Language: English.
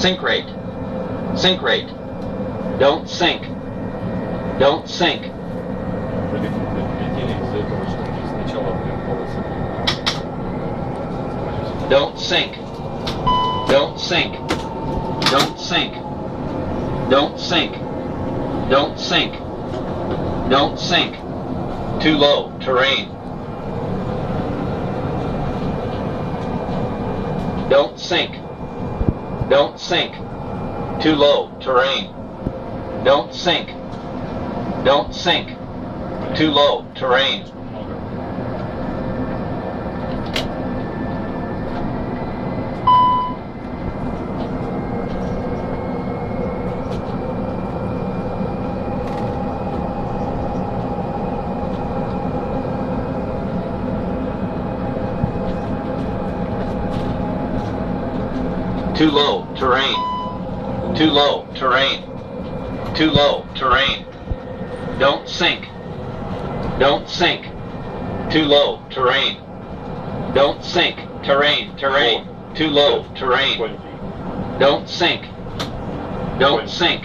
Sink rate. Sink rate. Don't sink. Don't sink. Предупредили из-за этого, что сначала полосы. Don't sink. Don't sink. Don't sink. Don't sink. Don't sink. Don't sink. Too low terrain. Don't sink. Don't sink. Too low terrain. Don't sink. Don't sink. Too low terrain. Too low terrain. Too low terrain. Too low terrain. Don't sink. Don't sink. Too low terrain. Don't sink. Terrain. Terrain. Too low terrain. Don't sink. Don't sink.